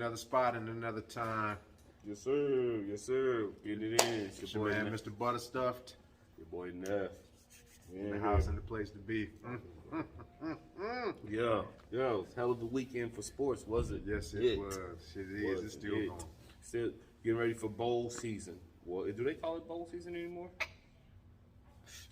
another spot and another time. Yes, sir. Yes, sir. Getting it in. It's your man, Mr. Butterstuffed. Your boy Neff. In the house and the place to be. Yeah. Hell of a weekend for sports, was it? Yes, it was. It is. It's still going. Still getting ready for bowl season. Well, do they call it bowl season anymore?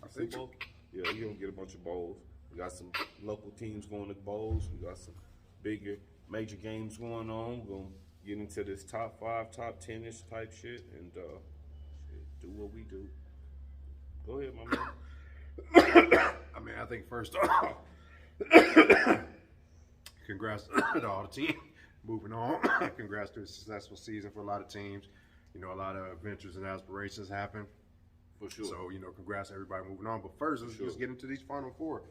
I think so. Yeah, you're going to get a bunch of bowls. We got some local teams going to bowls. We got some bigger, major games going on. We're going to get into this top 5, top 10-ish type shit and do what we do. Go ahead, my man. I mean, I think first off, congrats to all the team. Moving on, congrats to a successful season for a lot of teams. You know, a lot of adventures and aspirations happen. For sure. So, you know, congrats to everybody moving on. But first, let's get into these Final Four.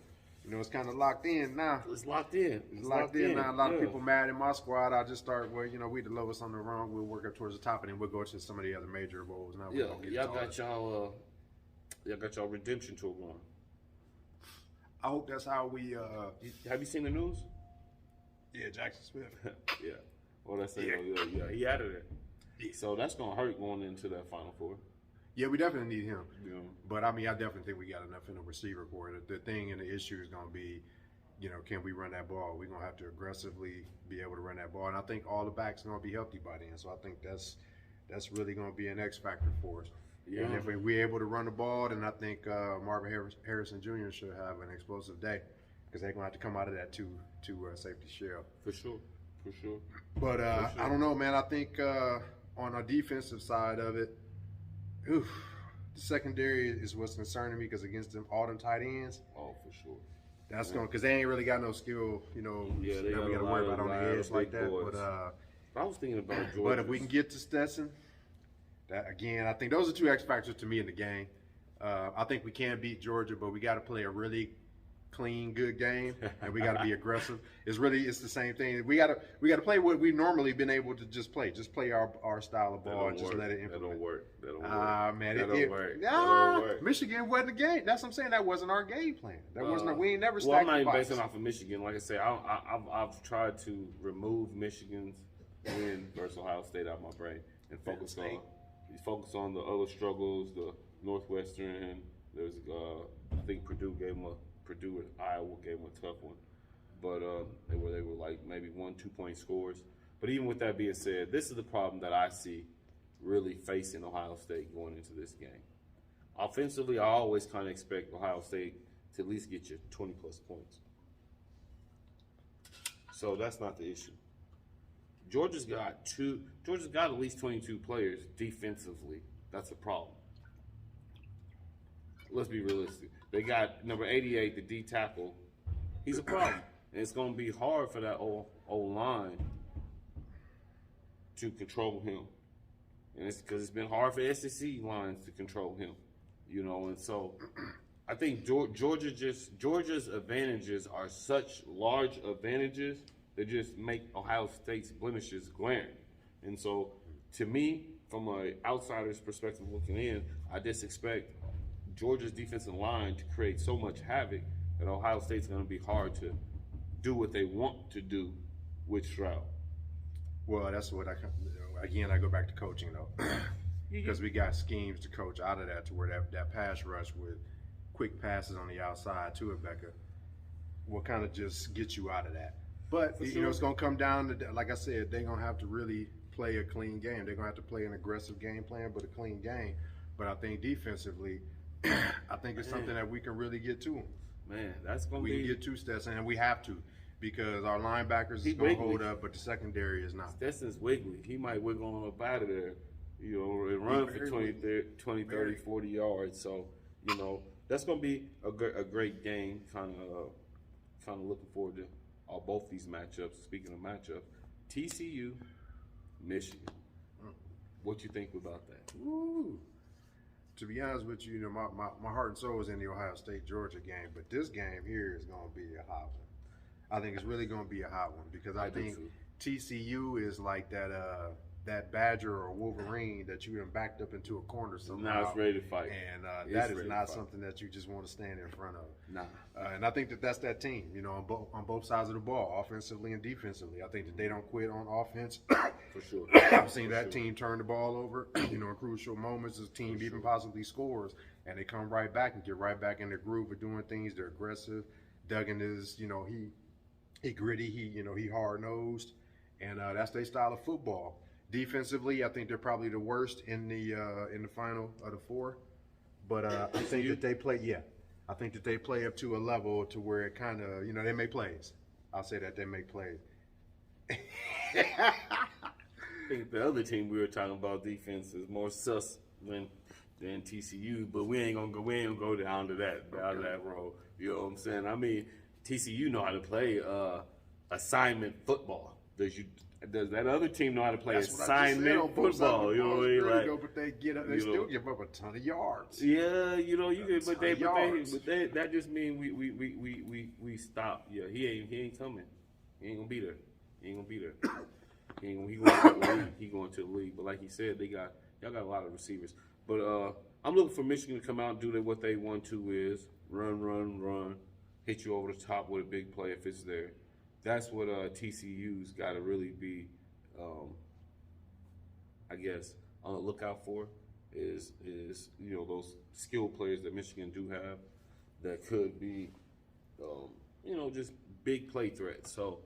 You know, it's kind of locked in now. It's locked in. It's locked in now. A lot of people mad in my squad. I just start, well, you know, we the lowest on the rung. We'll work up towards the top, and then we'll go to some of the other major bowls. Now y'all got y'all redemption tour going. I hope that's how we. Have you seen the news? Yeah, Jackson Smith. Yeah. Well, that's it. Yeah, he added it. Yeah. So that's gonna hurt going into that Final Four. Yeah, we definitely need him. Yeah. But I mean, I definitely think we got enough in the receiver core. The thing and the issue is gonna be, you know, can we run that ball? We're gonna have to aggressively be able to run that ball, and I think all the backs are gonna be healthy by then. So I think that's really gonna be an X factor for us. Yeah. And if we're able to run the ball, then I think Marvin Harrison Jr. should have an explosive day because they're gonna have to come out of that two safety shell. For sure. But I don't know, man. I think on our defensive side of it, the secondary is what's concerning me because against all them tight ends. Oh, for sure. That's going because they ain't really got no skill, you know. Yeah, they that we got to worry about on the edge like that. Boys. But I was thinking about Georgia. But if we can get to Stetson, that again, I think those are two X factors to me in the game. I think we can beat Georgia, but we got to play a really clean, good game, and we got to be aggressive. It's the same thing. We got to play what we've normally been able to just play our style of ball and just let it implement. That don't work. Man, that don't work. Nah, that don't work. Michigan wasn't a game. That's what I'm saying. That wasn't our game plan. We ain't never stacked. Well, I'm not even basing off of Michigan. Like I say, I've tried to remove Michigan's win versus Ohio State out of my brain and focus on the other struggles, the Northwestern. There's I think Purdue and Iowa gave them a tough one, but they were like maybe 1-2 point scores. But even with that being said, this is the problem that I see really facing Ohio State going into this game. Offensively, I always kind of expect Ohio State to at least get you 20 plus points. So that's not the issue. Georgia's got at least 22 players defensively. That's a problem. Let's be realistic. They got number 88, the D tackle. He's a problem. And it's going to be hard for that O-line to control him. And it's because it's been hard for SEC lines to control him. You know, and so I think Georgia's advantages are such large advantages that just make Ohio State's blemishes glaring. And so to me, from an outsider's perspective looking in, I just expect Georgia's defensive line to create so much havoc that Ohio State's going to be hard to do what they want to do with Stroud. Well, that's what I go back to coaching though, because we got schemes to coach out of that to where that pass rush with quick passes on the outside to Rebecca will kind of just get you out of that. But you know, it's going to come down to, like I said, they're going to have to really play a clean game. They're going to have to play an aggressive game plan, but a clean game. But I think defensively, I think it's something that we can really get to them. Man, that's going to be... We can get to Stetson, and we have to, because our linebackers is going to hold up, but the secondary is not. Stetson's wiggly. He might wiggle on up out of there, you know, and run for 20, 30, 40 yards. So, you know, that's going to be a great game. Kind of looking forward to both these matchups. Speaking of matchups, TCU, Michigan. What you think about that? Ooh. To be honest with you, you know, my heart and soul is in the Ohio State-Georgia game, but this game here is going to be a hot one. I think it's really going to be a hot one because I think TCU is like that that Badger or Wolverine that you done backed up into a corner somehow. Now it's ready to fight. And that is not something that you just want to stand in front of. Nah. And I think that's that team, you know, on both sides of the ball, offensively and defensively. I think that they don't quit on offense. For sure. I've seen that team turn the ball over, you know, in crucial moments. This team even possibly scores, and they come right back and get right back in the groove of doing things. They're aggressive. Duggan is, you know, he gritty. He hard nosed, and that's their style of football. Defensively, I think they're probably the worst in the final of the four. But I think that they play. Yeah, I think that they play up to a level to where it kind of, you know, they make plays. I'll say that they make plays. I think the other team we were talking about defense is more sus than TCU, but we ain't gonna go down to that road. You know what I'm saying? I mean, TCU know how to play assignment football. Does that other team know how to play assignment football? You know what I mean? Like, but they get up, they still give up a ton of yards. Yeah, you know, but that just means we stop. Yeah, he ain't coming. He ain't gonna be there. He going to the league. But like he said, y'all got a lot of receivers. But I'm looking for Michigan to come out and do what they want to is run, hit you over the top with a big play if it's there. That's what TCU's got to really be, I guess, on the lookout for is you know, those skilled players that Michigan do have that could be, you know, just big play threats. So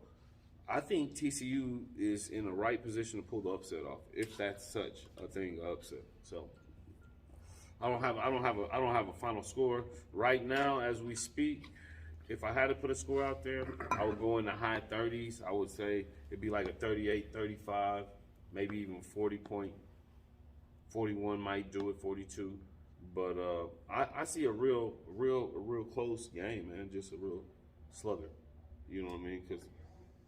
I think TCU is in the right position to pull the upset off, if that's such a thing, upset. So I don't have a final score right now as we speak. If I had to put a score out there, I would go in the high 30s. I would say it'd be like a 38, 35, maybe even 40 point. 41 might do it, 42. But I see a real close game, man. Just a real slugger. You know what I mean? Because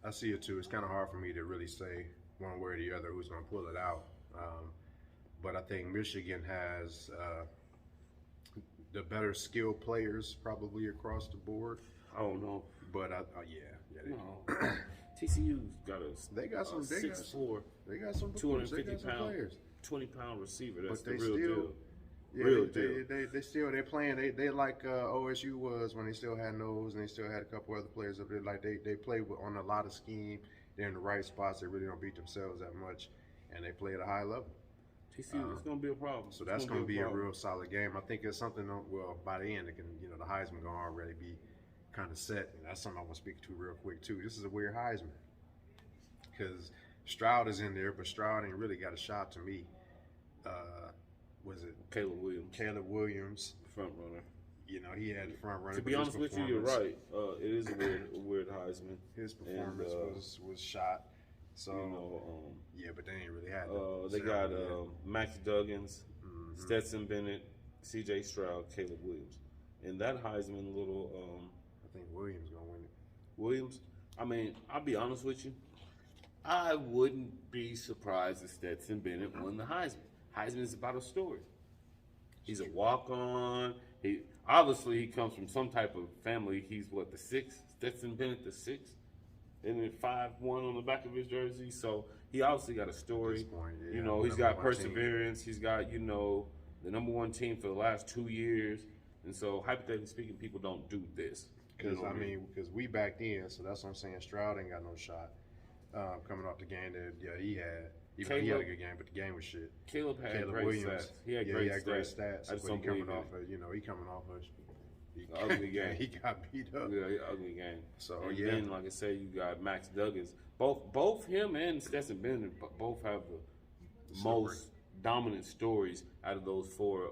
I see it too. It's kind of hard for me to really say one way or the other who's going to pull it out. But I think Michigan has the better skilled players probably across the board. I don't know. But yeah. No. TCU's got they got some 6'4", they got some 250-pound, players. 20-pound receiver. That's but the real deal. Yeah, real deal. They're playing. They like OSU was when they still had Nose and they still had a couple other players up there. Like they play on a lot of scheme. They're in the right spots. They really don't beat themselves that much, and they play at a high level. TCU, it's going to be a problem. So that's going to be a real solid game. I think it's something. Well, by the end, it can, you know, the Heisman going to already be kind of set, and that's something I want to speak to real quick too. This is a weird Heisman because Stroud is in there, but Stroud ain't really got a shot to me. Was it Caleb Williams? Caleb Williams, front runner. You know, he had the front runner. To be honest with you, you're right. It is a weird Heisman. His performance was shot. So you know, yeah, but they ain't really had. They got Max Duggins, Stetson Bennett, C.J. Stroud, Caleb Williams, and that Heisman little. I think Williams gonna win it. Williams. I mean, I'll be honest with you. I wouldn't be surprised if Stetson Bennett won the Heisman. Heisman is about a story. He's a walk-on. He comes from some type of family. He's what, the sixth? Stetson Bennett, the sixth, and then 5'1" on the back of his jersey. So he obviously got a story. Point, yeah, you know, he's got perseverance. He's got, you know, the number one team for the last 2 years. And so, hypothetically speaking, people don't do this. Because because we backed in, so that's what I'm saying. Stroud ain't got no shot coming off the game that he had. Even he had a good game, but the game was shit. Caleb great Williams, stats. He had great stats. I just don't coming off he coming off a ugly game. He got beat up. Yeah, ugly game. So and then, like I said, you got Max Duggins. Both him and Stetson Bennett both have the most dominant stories out of those four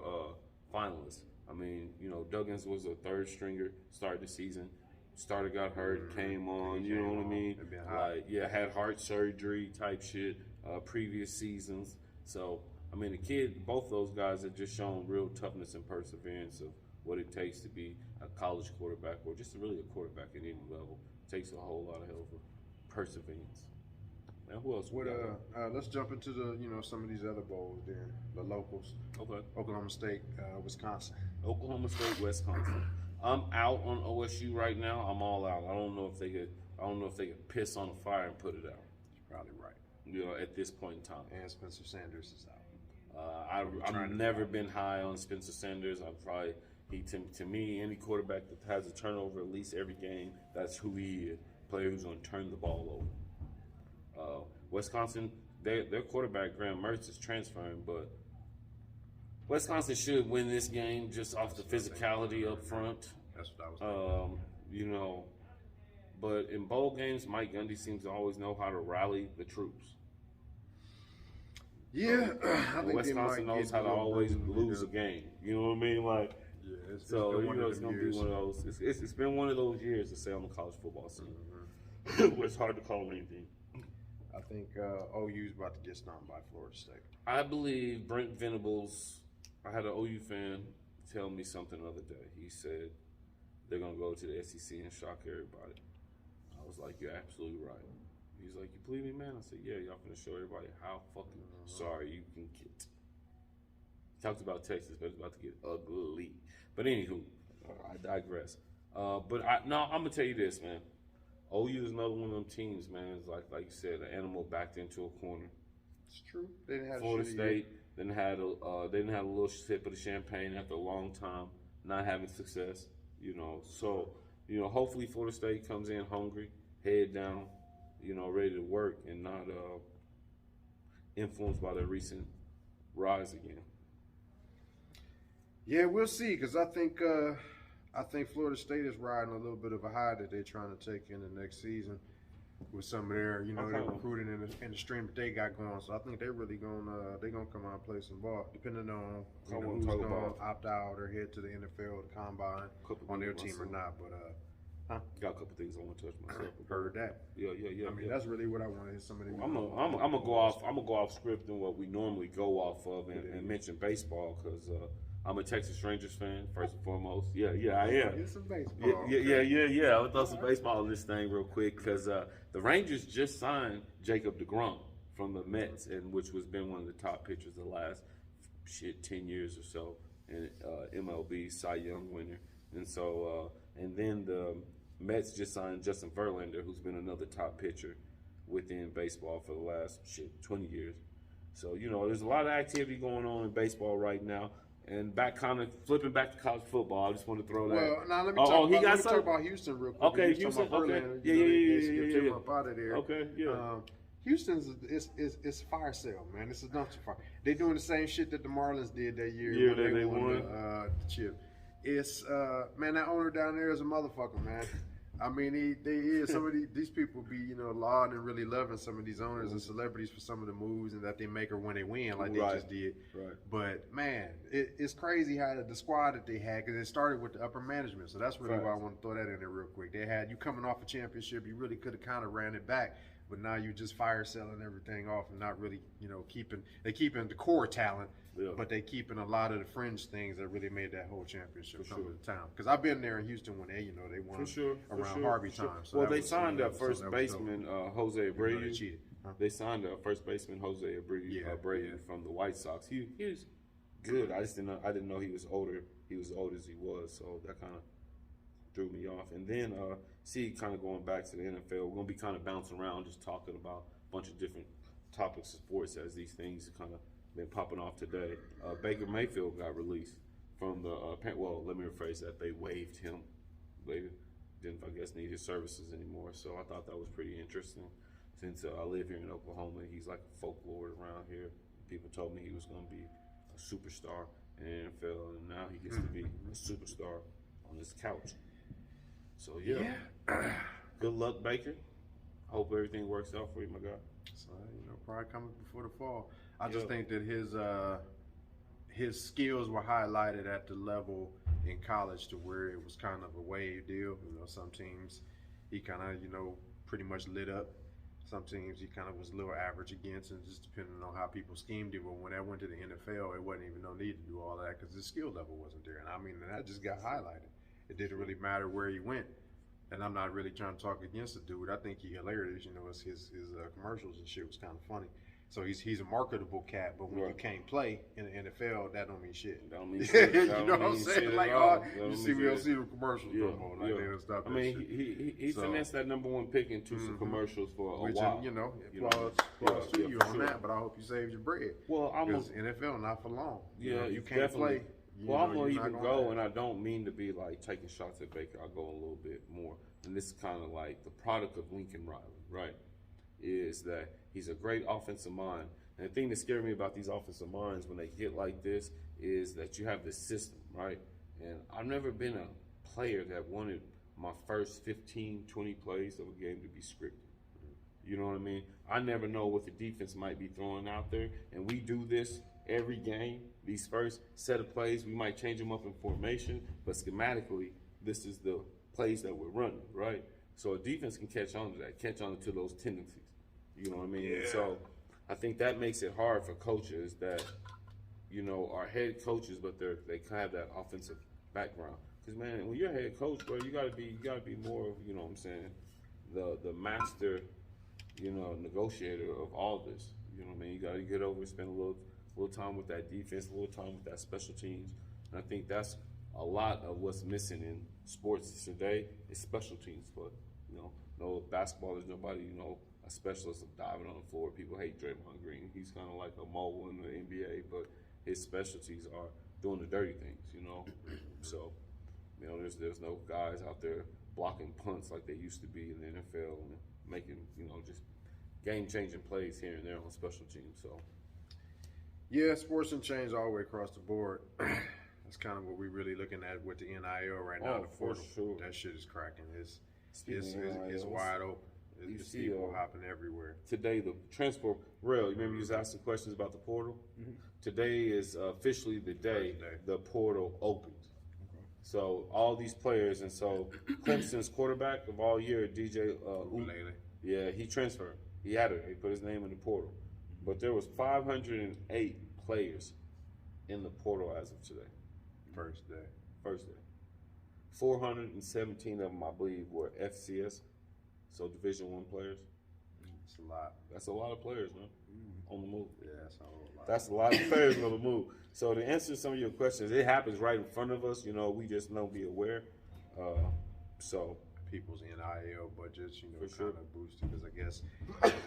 finalists. I mean, you know, Duggins was a third stringer, started the season. Starter got hurt, came on, you know what I mean? Like, had heart surgery type shit previous seasons. So, I mean, both those guys have just shown real toughness and perseverance of what it takes to be a college quarterback or just really a quarterback at any level. It takes a whole lot of hell of perseverance. Now, who else? Let's jump into some of these other bowls then, the locals. Okay. Oklahoma State, Wisconsin. Oklahoma State, Wisconsin. I'm out on OSU right now. I'm all out. I don't know if they could piss on a fire and put it out. You're probably right. at this point in time. And Spencer Sanders is out. I've never been high on Spencer Sanders. To me, any quarterback that has a turnover at least every game, that's who he is. Player who's going to turn the ball over. Wisconsin, their quarterback Graham Mertz is transferring, but Wisconsin should win this game just off the physicality up front. That's what I was thinking. But in bowl games, Mike Gundy seems to always know how to rally the troops. Yeah, I think Wisconsin knows how to always lose a game. You know what I mean? Like, yeah, it's going to be one of those. It's been one of those years to say on the college football scene. Where it's hard to call anything. I think OU's about to get stomped by Florida State. I believe Brent Venables. I had an OU fan tell me something the other day. He said they're going to go to the SEC and shock everybody. I was like, you're absolutely right. He's like, you believe me, man? I said, yeah, y'all finna show everybody how fucking sorry you can get. He talks about Texas, but it's about to get ugly. But anywho, I digress. I'm gonna tell you this, man. OU is another one of them teams, man. It's like you said, an animal backed into a corner. It's true. They didn't have Florida State then had a little sip of the champagne after a long time, not having success. So hopefully Florida State comes in hungry, head down, ready to work and not influenced by their recent rise again. Yeah, we'll see. Because I think Florida State is riding a little bit of a high that they're trying to take in the next season with some of their, their recruiting in the stream that they got going. So I think they're really gonna come out and play some ball, depending on who's gonna opt out or head to the NFL, the combine on their team or not. But got a couple things I want to touch myself. Heard that. Yeah. I mean, that's really what I wanted. Some of them. I'm gonna go off script and what we normally go off of and mention baseball because I'm a Texas Rangers fan first and foremost. Yeah, I am. Get some baseball. Yeah. I'll throw some baseball in this thing real quick because the Rangers just signed Jacob deGrom from the Mets, and which has been one of the top pitchers the last 10 years or so, and MLB Cy Young winner, and so and then the Mets just signed Justin Verlander, who's been another top pitcher within baseball for the last 20 years. So there's a lot of activity going on in baseball right now. And flipping back to college football, I just want to throw that. Well, now let me talk about Houston real quick. Okay, Houston. Okay, yeah. Up out of there. Okay, yeah. Houston's is fire sale, man. It's a dumpster fire. They're doing the same shit that the Marlins did that year. Yeah, they won the chip. It's man, that owner down there is a motherfucker, man. I mean, some of these people be lauding and really loving some of these owners and celebrities for some of the moves and that they make or when they win, like they just did. Right. But man, it's crazy how the squad that they had, because it started with the upper management. So that's really why I want to throw that in there real quick. They had you coming off a championship, you really could have kind of ran it back, but now you just fire selling everything off and not really keeping the core talent. Yeah. But they keeping a lot of the fringe things that really made that whole championship come to town. Because I've been there in Houston when they won around Harvey time. So well, they signed their first baseman Jose Abreu. They signed their first baseman Jose Abreu from the White Sox. He was good. I didn't know he was older. He was as old as he was, so that kind of threw me off. And then kind of going back to the NFL, we're gonna be kind of bouncing around, just talking about a bunch of different topics of sports as these things kind of been popping off today. Baker Mayfield got released from the let me rephrase that. They waived him. They didn't, I guess, need his services anymore. So I thought that was pretty interesting. Since I live here in Oklahoma, he's like a folklore around here. People told me he was going to be a superstar in the NFL, and now he gets to be a superstar on this couch. So yeah. Good luck, Baker. Hope everything works out for you, my guy. So probably coming before the fall. I just think that his skills were highlighted at the level in college to where it was kind of a wave deal. Some teams he kind of pretty much lit up. Some teams he kind of was a little average against, and just depending on how people schemed him. But when that went to the NFL, it wasn't even no need to do all that because his skill level wasn't there. And I mean, that just got highlighted. It didn't really matter where he went. And I'm not really trying to talk against the dude. I think he hilarious. His commercials and shit was kind of funny. So he's a marketable cat, but when you can't play in the NFL, that don't mean shit. That don't mean shit. You know what I'm saying? Like, you see, we don't see the commercials no more. Like, they don't stop I mean, he finessed that #1 pick into some commercials for a while. You know, applause to you on that, but I hope you saved your bread. Well, because NFL not for long. Yeah, you can't play. Well, I'm gonna even go, and I don't mean to be like taking shots at Baker. I'll go a little bit more, and this is kind of like the product of Lincoln Riley, right? Is that he's a great offensive mind. And the thing that scares me about these offensive minds when they get like this is that you have this system, right? And I've never been a player that wanted my first 15, 20 plays of a game to be scripted. You know what I mean? I never know what the defense might be throwing out there. And we do this every game. These first set of plays, we might change them up in formation, but schematically, this is the plays that we're running, right? So a defense can catch on to that, catch on to those tendencies. You know what I mean? Yeah. And so I think that makes it hard for coaches that, you know, are head coaches, but they kind of have that offensive background. Because man, when you're a head coach, bro, you gotta be more of, you know what I'm saying, the master, you know, negotiator of all this. You know what I mean? You gotta get over and spend a little time with that defense, a little time with that special teams. And I think that's a lot of what's missing in sports today is special teams. But, you know, no basketball is nobody, you know, a specialist of diving on the floor. People hate Draymond Green. He's kind of like a mogul in the NBA, but his specialties are doing the dirty things, you know. So, you know, there's no guys out there blocking punts like they used to be in the NFL and making, you know, just game-changing plays here and there on special teams. So, yeah, sports and change all the way across the board. That's kind of what we're really looking at with the NIL right now. The portal. Sure. That shit is cracking. It's NIL, wide open. It's people hopping everywhere. Today, the transfer rail. You remember you was asking questions about the portal. Mm-hmm. Today is officially the day the portal opens. Okay. So all these players, and so Clemson's quarterback of all year, DJ yeah, he transferred. He had it. He put his name in the portal. But there was 508 players in the portal as of today. First day. 417 of them, I believe, were FCS. So Division I players. That's a lot. That's a lot of players, man, on the move. Yeah, that's a whole lot. That's a lot of players on the move. So to answer some of your questions, it happens right in front of us. You know, we just don't be aware. So people's NIL budgets, you know, kind of boosted because I guess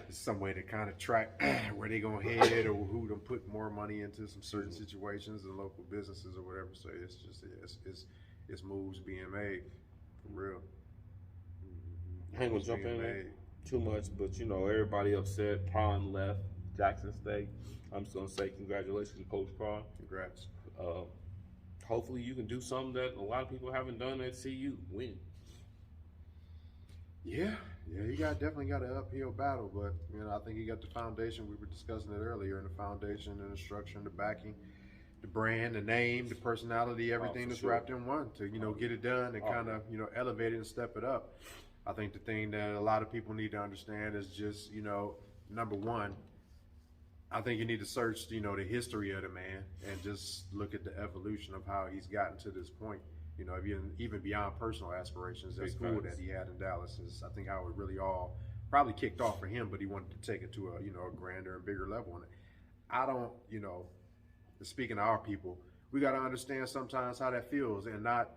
it's some way to kind of track where they gonna head or who to put more money into some certain situations and local businesses or whatever. So it's just it's moves being made for real. I ain't gonna jump in there too much, but you know, everybody upset. Prawn left Jackson State. I'm just gonna say congratulations to Coach Prawn. Congrats. Hopefully you can do something that a lot of people haven't done at CU. Win. Yeah, he definitely got an uphill battle, but you know, I think he got the foundation. We were discussing it earlier, in the foundation and the structure and the backing, the brand, the name, the personality, everything that's wrapped in one to, you know, get it done and kind of, you know, elevate it and step it up. I think the thing that a lot of people need to understand is just, you know, number one, I think you need to search, you know, the history of the man and just look at the evolution of how he's gotten to this point. You know, even beyond personal aspirations, that school that he had in Dallas is, I think, how it really all probably kicked off for him, but he wanted to take it to a, you know, a grander and bigger level. And I don't, you know, speaking to our people, we got to understand sometimes how that feels, and not,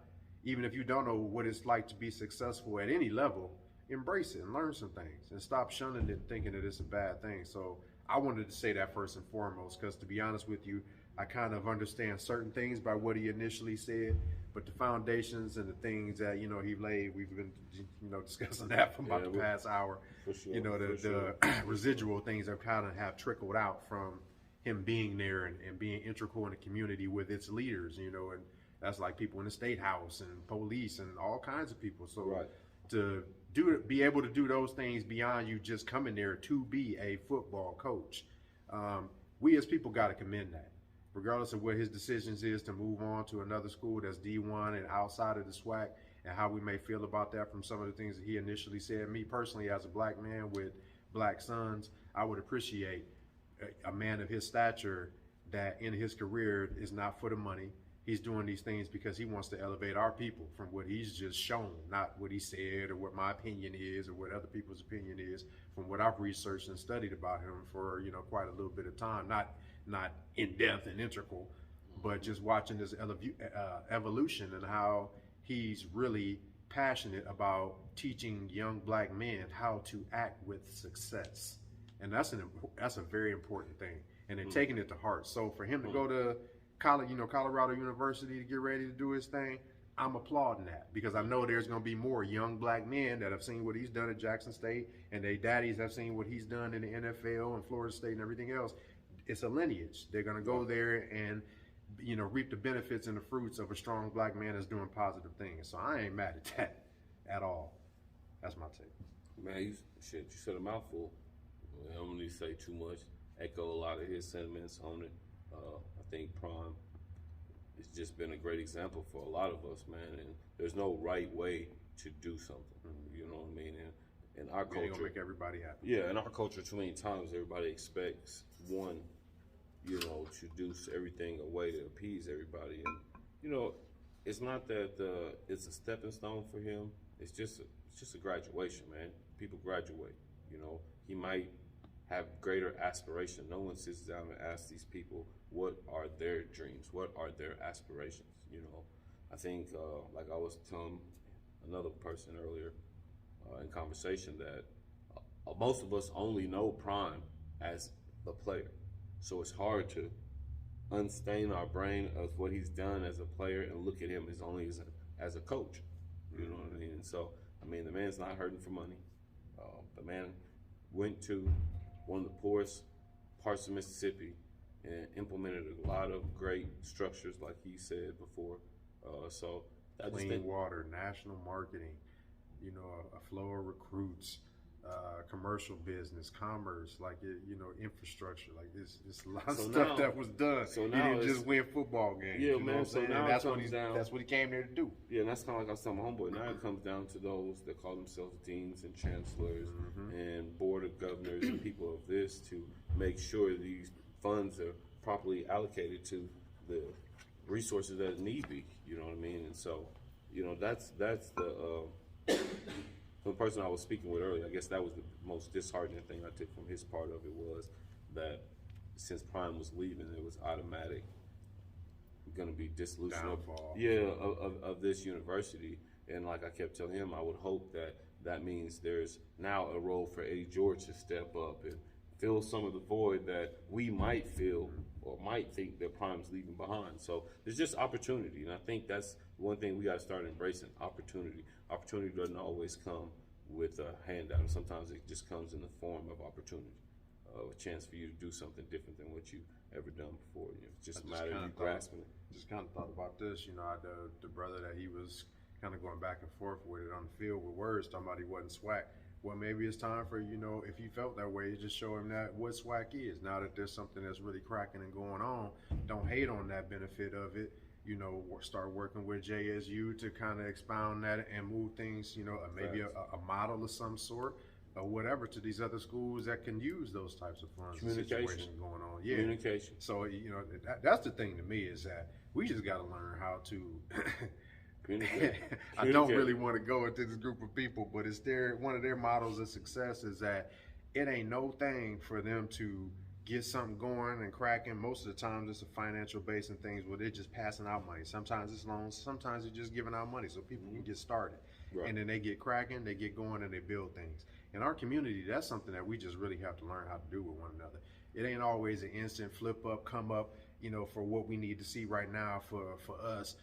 even if you don't know what it's like to be successful at any level, embrace it and learn some things and stop shunning it, thinking that it's a bad thing. So I wanted to say that first and foremost, because to be honest with you, I kind of understand certain things by what he initially said, but the foundations and the things that, you know, he laid, we've been, you know, discussing that for about the past hour. For sure, you know, the residual things that kind of have trickled out from him being there and being integral in the community with its leaders, you know, and that's like people in the state house and police and all kinds of people. So to be able to do those things beyond you just coming there to be a football coach, we as people got to commend that. Regardless of what his decisions is to move on to another school that's D1 and outside of the SWAC, and how we may feel about that from some of the things that he initially said. Me personally, as a black man with black sons, I would appreciate a man of his stature that in his career is not for the money, He's doing these things because he wants to elevate our people from what he's just shown, not what he said or what my opinion is or what other people's opinion is. From what I've researched and studied about him for quite a little bit of time, not in depth and integral, but just watching this evolution and how he's really passionate about teaching young black men how to act with success, and that's a very important thing, and then taking it to heart. So for him to go to college, Colorado University to get ready to do his thing, I'm applauding that because I know there's going to be more young black men that have seen what he's done at Jackson State, and their daddies have seen what he's done in the NFL and Florida State and everything else. It's a lineage. They're going to go there and reap the benefits and the fruits of a strong black man that's doing positive things. So I ain't mad at that at all. That's my take. Man, you said a mouthful. I don't need to say too much. Echo a lot of his sentiments on it. I think Prime has just been a great example for a lot of us, man. And there's no right way to do something. You know what I mean? And our culture, gonna make everybody happy. Yeah, in our culture, too many times everybody expects one, to do everything a way to appease everybody. And it's not that it's a stepping stone for him. It's just a graduation, man. People graduate. He might have greater aspiration. No one sits down and asks these people what are their dreams, what are their aspirations. I think like I was telling another person earlier in conversation that most of us only know Prime as a player, so it's hard to unstain our brain of what he's done as a player and look at him as a coach. You know what I mean? And so the man's not hurting for money. The man went to one of the poorest parts of Mississippi and implemented a lot of great structures, like he said before. So I just Clean think water, national marketing, a flow of recruits, commercial business, commerce, infrastructure. Like it's a lot of stuff that was done. So he now didn't just win football games. Yeah, man. So now that's what he came there to do. Yeah, and that's kind of like I was telling my homeboy. Now it comes down to those that call themselves deans and chancellors and board of governors and people of this to make sure these funds are properly allocated to the resources that need be. You know what I mean? And so, that's the person I was speaking with earlier. I guess that was the most disheartening thing I took from his part of it was that since Prime was leaving, it was automatic going to be dissolution of this university. And like I kept telling him, I would hope that means there's now a role for Eddie George to step up and fill some of the void that we might feel or might think that Prime's leaving behind. So there's just opportunity, and I think that's one thing we got to start embracing: opportunity. Opportunity doesn't always come with a handout. Sometimes it just comes in the form of opportunity, a chance for you to do something different than what you've ever done before. It's just a matter of you grasping it. Just kind of thought about this, the brother that he was kind of going back and forth with it on the field with words, talking about he wasn't SWAC. Well, maybe it's time for, if you felt that way, just show him that what SWAC is. Now that there's something that's really cracking and going on, don't hate on that benefit of it. Start working with JSU to kind of expound that and move things, maybe a model of some sort or whatever to these other schools that can use those types of funds. Communication going on. Yeah. Communication. So, that's the thing to me is that we just got to learn how to I don't really want to go into this group of people, but it's one of their models of success is that it ain't no thing for them to get something going and cracking. Most of the times it's a financial base and things where they're just passing out money. Sometimes it's loans, sometimes they're just giving out money so people can get started. Right. And then they get cracking, they get going, and they build things. In our community, that's something that we just really have to learn how to do with one another. It ain't always an instant flip up, come up, for what we need to see right now for us.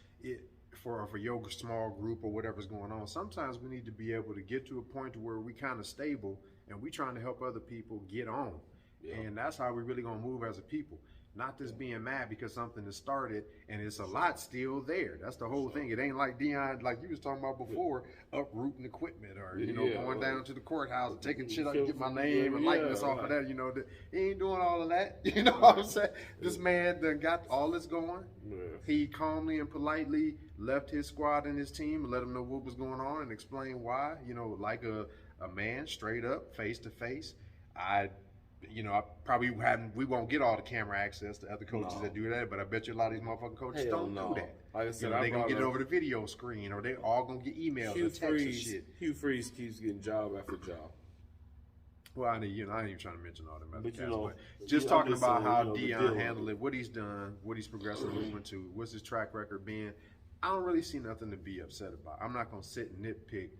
For your small group or whatever's going on, sometimes we need to be able to get to a point to where we kind of stable and we trying to help other people get on. Yeah. And that's how we really gonna move as a people. Not just being mad because something has started and it's a lot still there. That's the whole thing. It ain't like Deion, like you was talking about before, uprooting equipment or, going down to the courthouse and taking shit up and get my name and likeness off of that. He ain't doing all of that. You know what I'm saying? This man done got all this going. Yeah. He calmly and politely left his squad and his team and let them know what was going on and explain why, like a man straight up, face to face. we won't get all the camera access to other coaches that do that, but I bet you a lot of these motherfucking coaches don't do that. Like I said, they gonna get it over the video screen, or they all gonna get emails or texts and shit. Hugh Freeze keeps getting job after job. Well, I ain't even trying to mention all them other cats, but just talking about how Deion handled it, what he's done, what he's progressing moving to, what's his track record been. I don't really see nothing to be upset about. I'm not gonna sit and nitpick.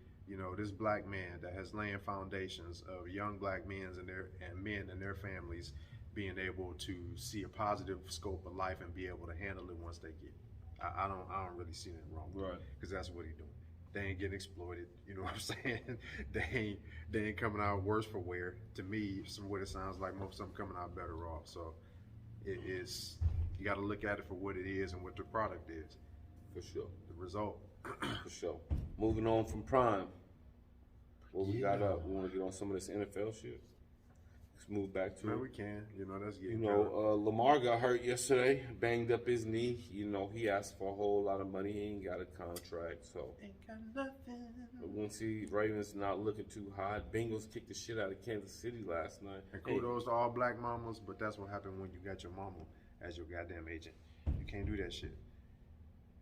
This black man that has laying foundations of young black men and their families being able to see a positive scope of life and be able to handle it once they get it. I don't really see anything wrong with it, because that's what he's doing. They ain't getting exploited. You know what I'm saying? They ain't coming out worse for wear. To me, from what it sounds like, most of them coming out better off. So it is. You got to look at it for what it is and what the product is. For sure. The result. For sure. Moving on from Prime. What we got up? We want to get on some of this NFL shit. Let's move back to it. We can. That's getting Lamar got hurt yesterday, banged up his knee. He asked for a whole lot of money. He ain't got a contract, so. Ain't got nothing. But we'll see. Ravens not looking too hot. Bengals kicked the shit out of Kansas City last night. And kudos to all black mamas, but that's what happened when you got your mama as your goddamn agent. You can't do that shit.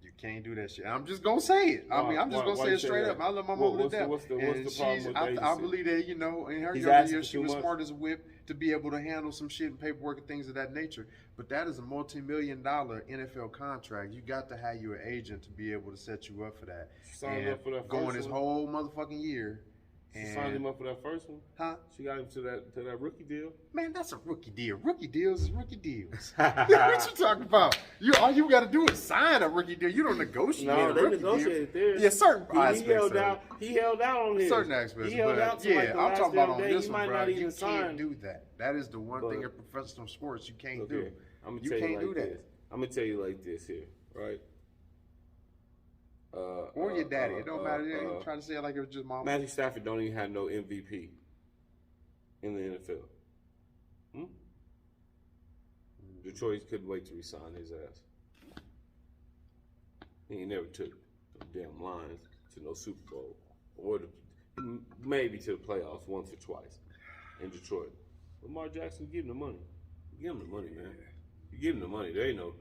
You can't do that shit. I'm just gonna say it. I'm just gonna say it straight up. I love my mama to death. What's the problem with I believe that, in her younger years, she was smart as a whip to be able to handle some shit and paperwork and things of that nature. But that is a multi-million-dollar NFL contract. You got to have your agent to be able to set you up for that. She signed up for that going this whole motherfucking year. She signed him up for that first one. Huh? She got him to that rookie deal. Man, that's a rookie deal. Rookie deals is rookie deals. What you talking about? All you got to do is sign a rookie deal. You don't negotiate a rookie negotiated deal. theirs. Yeah, certain aspects. He held out on his. Certain aspects. He held out to I'm talking about on this one, bro. You can't do that. That is the one thing in professional sports you can't do. You can't do that. I'm going to tell you like this here, right? Or your daddy. It don't matter. You ain't trying to say it like it was just mama. Matthew Stafford don't even have no MVP in the NFL. Detroit couldn't wait to resign his ass. He ain't never took the damn Lions to no Super Bowl. Or maybe to the playoffs once or twice in Detroit. Lamar Jackson, give him the money. Give him the money, man. You give him the money. There ain't no...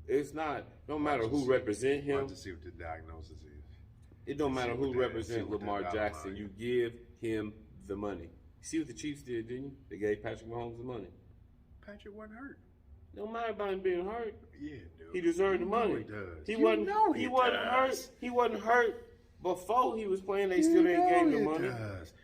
It's not, no matter who represent him. To see what the diagnosis is. It don't matter who represent Lamar Jackson. You give him the money. See what the Chiefs did, didn't you? They gave Patrick Mahomes the money. Patrick wasn't hurt. Don't matter about him being hurt. Yeah, dude. He deserved the money. He does. He wasn't hurt. He wasn't hurt before he was playing. They still didn't give him the money.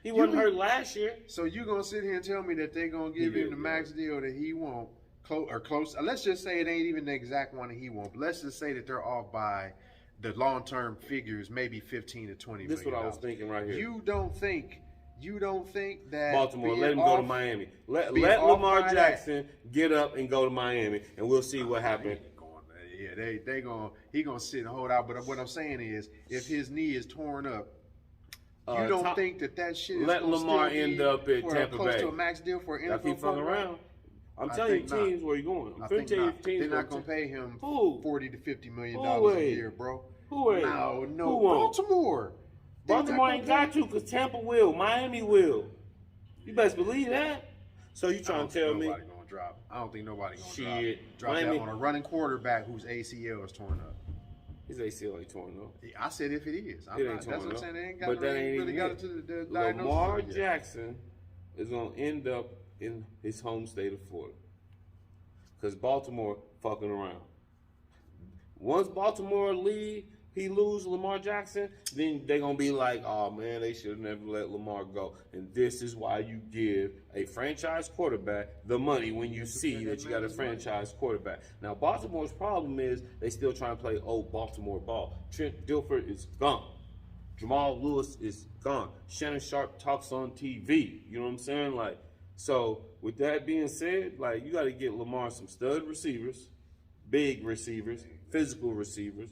He wasn't hurt last year. So you gonna sit here and tell me that they gonna give him the max deal that he won't? Close. Let's just say it ain't even the exact one that he wants. But let's just say that they're off by the long-term figures, maybe 15 to 20 million. This is what I was thinking right here. You don't think that Baltimore, let him go to Miami. Let Lamar Jackson get up and go to Miami, and we'll see what happens. Yeah, he gonna sit and hold out. But what I'm saying is, if his knee is torn up, you don't think that shit is let Lamar end up at Tampa Bay. Close to a max deal for an NFL keep fucking around. I'm telling you, teams, where you going? I'm telling you, teams. They're not gonna pay him $40 to $50 million a year, bro. No, Baltimore. Baltimore ain't got to, because Tampa will, Miami will. You best believe that. So you trying to tell me? Nobody gonna drop. I don't think nobody gonna drop that on a running quarterback whose ACL is torn up. His ACL ain't torn up. I said if it is. That's what I'm saying. They ain't got but that ain't really got it to the diagnosis. Lamar Jackson is gonna end up in his home state of Florida, because Baltimore fucking around. Once Baltimore he lose Lamar Jackson, then they're going to be like, oh man, they should have never let Lamar go. And this is why you give a franchise quarterback the money when you see that you got a franchise quarterback. Now, Baltimore's problem is they still trying to play old Baltimore ball. Trent Dilfer is gone. Jamal Lewis is gone. Shannon Sharp talks on TV. You know what I'm saying? So with that being said, you got to get Lamar some stud receivers, big receivers, physical receivers.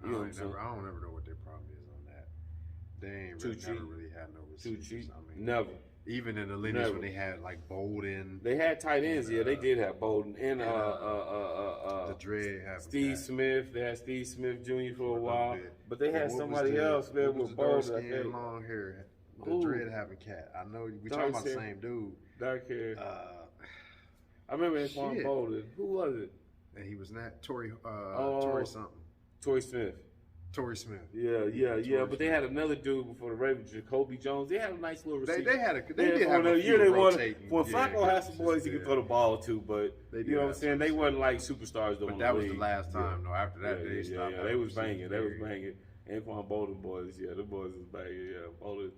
I don't ever know what their problem is on that. They ain't never really had no receivers. Too cheap. Never. Even in the lineage when they had Bolden. They had tight ends, they did have Bolden. And the Dread having Steve Smith. They had Steve Smith Jr. for a while. But they had somebody else there with Bolden. Long hair. The Dread having cat. I know we talking about the same dude. Dark hair. I remember Anquan Bolden. Who was it? And he was not Torrey something. Torrey Smith. Torrey Smith. Yeah. But they had another dude before the Ravens, Jacoby Jones. They had a nice little receiver. They did have a few rotating. When Flacco had some boys he could throw the ball to, but you know what I'm saying? They wasn't like superstars. But that was the last time, though. After that, they stopped. Yeah, they was banging. Anquan Bolden boys, the boys was banging. Yeah, Bolden.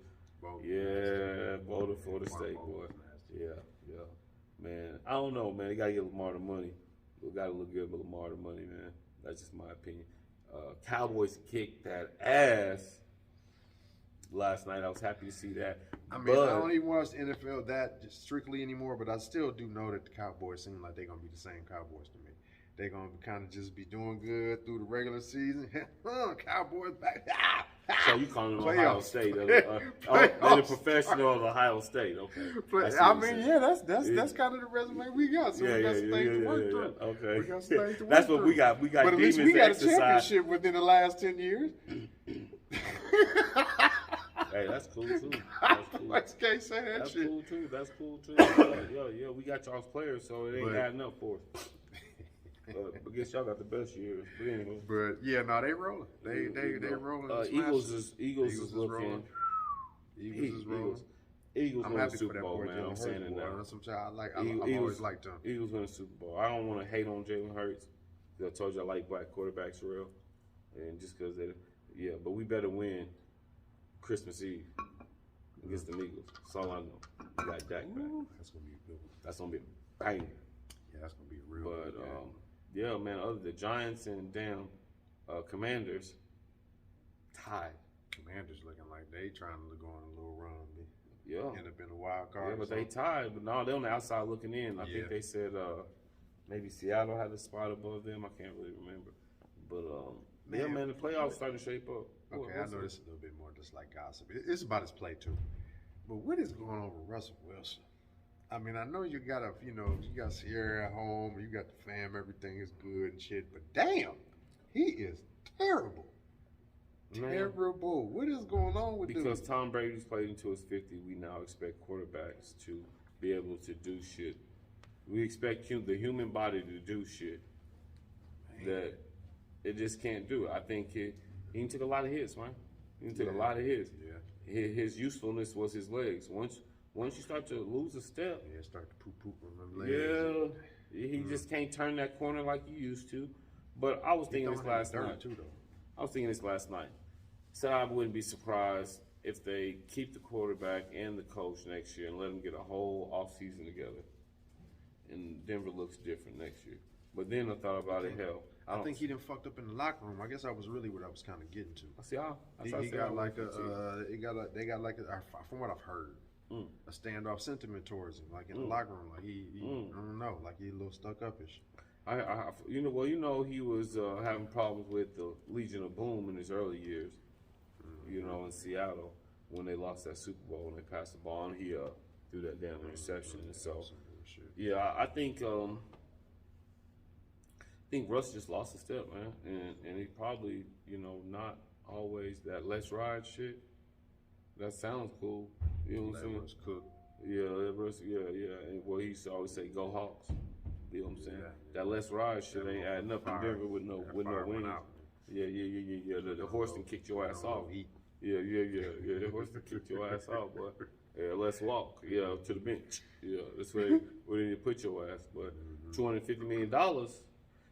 Bolden Florida State boy. Yeah. Man, I don't know, man. They gotta get Lamar the money. We gotta look good with Lamar the money, man. That's just my opinion. Cowboys kicked that ass last night. I was happy to see that. I mean, I don't even watch the NFL that strictly anymore, but I still do know that the Cowboys seem like they're going to be the same Cowboys to me. They're going to kind of just be doing good through the regular season. Cowboys back. So you calling them Ohio State? They're the professional of Ohio State. Okay. I mean, that's kind of the resume we got. So we got some things to work through. Okay. We got some things to work That's what through. we got. We got. But at least we got a championship within the last 10 years. Hey, that's cool too. Can't say that that's shit. Cool too. That's cool too. Yeah. We got y'all's players, so it ain't adding up for us. I guess y'all got the best years. But anyway. But yeah, no, they rolling. They rolling. Eagles is looking. Eagles is rolling. Eagles I'm win happy the Super for that Bowl, boy, man. I'm saying it now. That's what I've always liked him. Eagles win the Super Bowl. I don't want to hate on Jalen Hurts. I told you I like black quarterbacks real, and just because but we better win Christmas Eve against the Eagles. That's all I know. We got Dak back. That's gonna be a good one. That's gonna be a banger. Yeah, that's gonna be a real. But yeah, man. Other than the Giants and Commanders tied. Commanders looking like they trying to go on a little run. Yeah. End up in a wild card. Yeah, but they tied. But no, they're on the outside looking in. I think they said maybe Seattle had a spot above them. I can't really remember. But man, the playoffs starting to shape up. Okay, I know this is a little bit more just like gossip. It's about his play too. But what is going on with Russell Wilson? I mean, I know you got Sierra at home, you got the fam, everything is good and shit, but damn, he is terrible. Man. Terrible. What is going on with Because Tom Brady's played into his 50, we now expect quarterbacks to be able to do shit. We expect the human body to do shit that it just can't do. I think he took a lot of hits, man. He took a lot of hits. Yeah. His usefulness was his legs. Once you start to lose a step, start to poop on them legs. Yeah, he just can't turn that corner like he used to. But I was thinking this last night. So I wouldn't be surprised if they keep the quarterback and the coach next year and let them get a whole offseason together. And Denver looks different next year. But then I thought about it, hell. I think he done fucked up in the locker room. I guess that was really what I was kind of getting to. He got like from what I've heard, a standoff sentiment towards him, like in the locker room. Like he I don't know, like he a little stuck up-ish. He was having problems with the Legion of Boom in his early years. In Seattle when they lost that Super Bowl and they passed the ball and he threw that damn interception. And so, I think Russ just lost a step, man, and he probably not always that let's ride shit. That sounds cool. You know what I'm saying? Russ cook. Yeah. And he used to always say, "Go Hawks." You know what I'm saying? That let's ride shit ain't adding up in Denver with no wings. Yeah. The horse done kicked your ass off. Yeah. The horse done kicked your ass off, boy. Yeah, let's walk. Yeah, to the bench. Yeah, that's where they need to put your ass. But $250 million.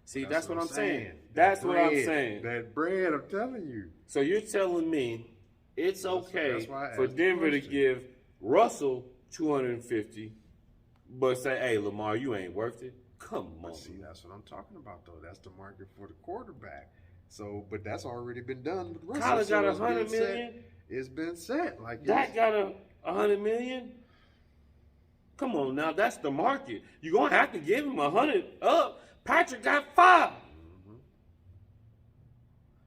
See, that's what I'm saying. That's what I'm saying. That bread, I'm telling you. So you're telling me it's okay for Denver to give Russell $250, but say, "Hey, Lamar, you ain't worth it." Come on. See, that's what I'm talking about, though. That's the market for the quarterback. So, but that's already been done with Russell. Kyler got $100 million. It's been set. Like that got $100 million. Come on now, that's the market. You're gonna have to give him 100 up. Patrick got 5.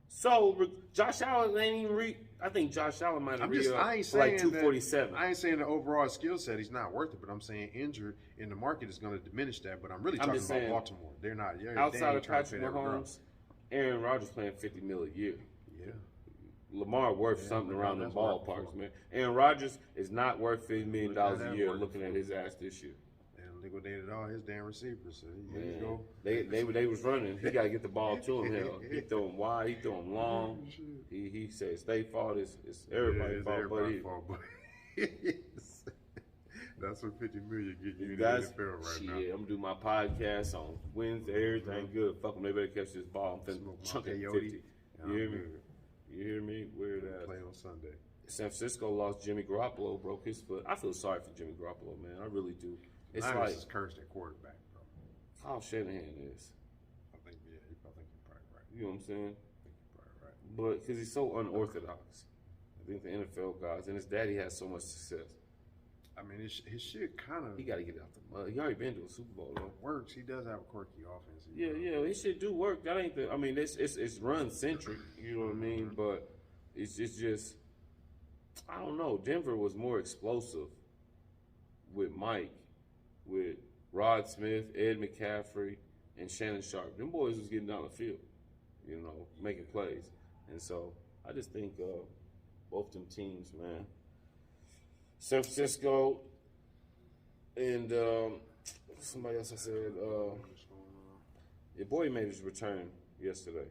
So Josh Allen ain't even I think Josh Allen might have like 247. I ain't saying the overall skill set he's not worth it, but I'm saying injured in the market is going to diminish that. But I'm really talking about Baltimore. They're not. Outside of Patrick Mahomes, Aaron Rodgers playing $50 million a year. Yeah. Lamar worth something around the ballparks, man. Aaron Rodgers is not worth $50 million a year looking at his ass this year. liquidated all his damn receivers. So here you go. They was running. He got to get the ball to him. Hell, he throw him wide. He throw him long. He said it's their fault. It's everybody's fault. But that's what $50 million get you in the NFL right now. I'm gonna do my podcast on Wednesday. Everything good. Fuck them. They better catch this ball. I'm finna chunk it 50. You hear me? You hear me? Weird ass. Play on Sunday. San Francisco lost Jimmy Garoppolo, broke his foot. I feel sorry for Jimmy Garoppolo, man. I really do. It's like is cursed at quarterback, bro. Kyle Shanahan is. I think you're probably right. You know what I'm saying? I think you're probably right. But because he's so unorthodox. I think the NFL guys and his daddy has so much success. I mean, his shit kind of. He got to get out the mud. He already been to a Super Bowl, though. Works. He does have a quirky offense. Yeah, his shit do work. That ain't the. I mean, it's run centric. You know what I mean? But it's just. I don't know. Denver was more explosive with Mike, with Rod Smith, Ed McCaffrey, and Shannon Sharp. Them boys was getting down the field, you know, making plays. And so I just think both them teams, man. San Francisco and somebody else I said, your boy made his return yesterday.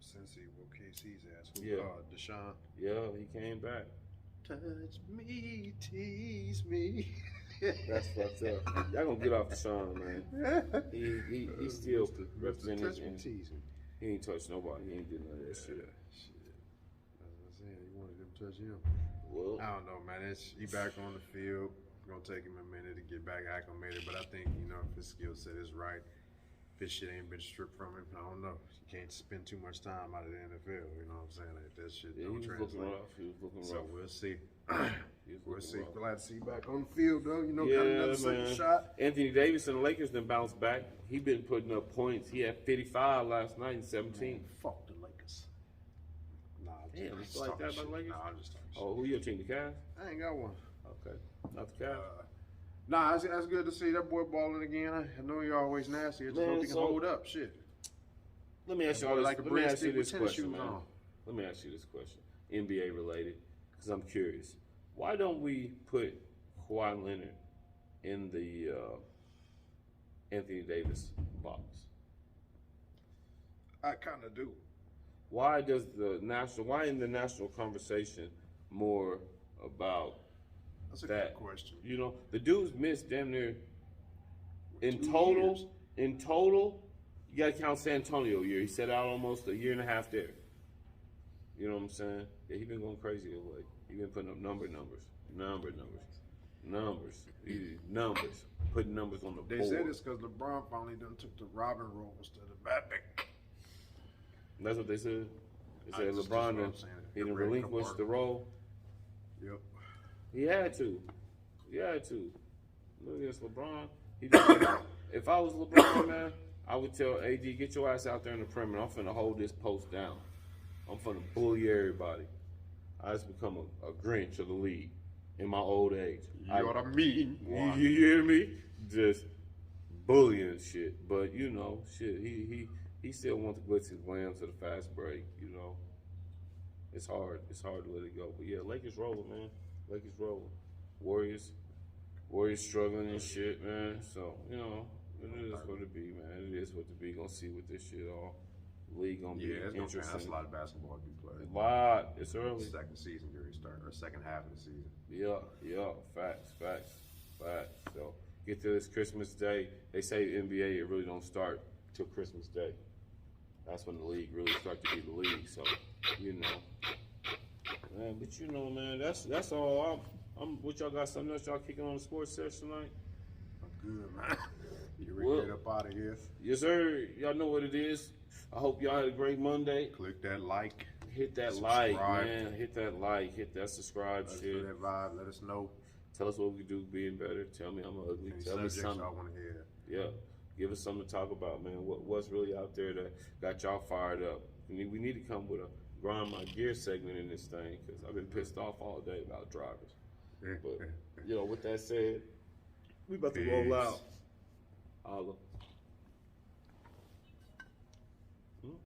Cincy, well, KC's ass. Yeah. Deshaun. Yeah, he came back. Touch me, tease me. That's fucked up. Y'all gonna get off Deshaun, man. He still representing his team. He ain't touched nobody. He ain't did none of that shit. That's what I'm saying. He wanted them to touch him. Well, I don't know, man. He back on the field. It's gonna take him a minute to get back acclimated, but I think, you know, if his skill set is right, if his shit ain't been stripped from him, I don't know. You can't spend too much time out of the NFL. You know what I'm saying? Like, that shit don't translate. He was looking rough. So we'll see. We'll see. Glad to see you back on the field, though. You know, got another second shot. Anthony Davis and the Lakers done bounced back. He been putting up points. He had 55 last night and 17. Man, fuck the Lakers. Nah, damn, it's like that about the Lakers? Nah, I'm just talking shit. Oh, who your team? The Cavs? I ain't got one. Okay, not the Cavs. Nah, that's good to see that boy balling again. I know you're always nasty. I just hope he can hold up. Shit. Let me ask you this. Let me ask you this question, man. On. Let me ask you this question, NBA related, because I'm curious. Why don't we put Kawhi Leonard in the Anthony Davis box? I kind of do. Why in the national conversation more about That's a good question. You know, the dude's missed damn near in total, you gotta count San Antonio year. He set out almost a year and a half there. You know what I'm saying? Yeah, he been going crazy of late. He been putting up numbers. Putting numbers on the board. They said it's because LeBron finally done took the Robin role instead of Batman. That's what they said. They said LeBron didn't relinquish the role. Yep. He had to. Look at this LeBron. If I was LeBron, man, I would tell AD, get your ass out there in the perimeter. I'm finna hold this post down. I'm finna bully everybody. I just become a Grinch of the league in my old age. You know what I mean? You hear me? Just bullying shit. But you know, shit. He still wants to glitz his glams to the fast break. You know, it's hard. It's hard to let it go. But yeah, Lakers rolling, man. Lakers rolling. Warriors struggling and shit, man. So you know, it is what it be, man. It is what it be. Gonna see what this shit all. League gonna be interesting. That's a lot of basketball to be played. A lot. It's early. Second season already starting, or second half of the season. Yeah. Facts. So get to this Christmas Day. They say the NBA it really don't start till Christmas Day. That's when the league really start to be the league. So you know, man. But you know, man. That's all. I'm. What y'all got? Something else y'all kicking on the sports session tonight? I'm good, man. You ready to get up out of here? Yes, sir. Y'all know what it is. I hope y'all had a great Monday. Click that like. Hit that like, man. Hit that like. Hit that subscribe shit. Let that vibe. Let us know. Tell us what we can do being better. Tell me I'm ugly. Tell me something. I want to hear. Yeah. Give us something to talk about, man. What's really out there that got y'all fired up? We need to come with a grind my gear segment in this thing because I've been pissed off all day about drivers. But, you know, with that said, we about to roll out. Holla.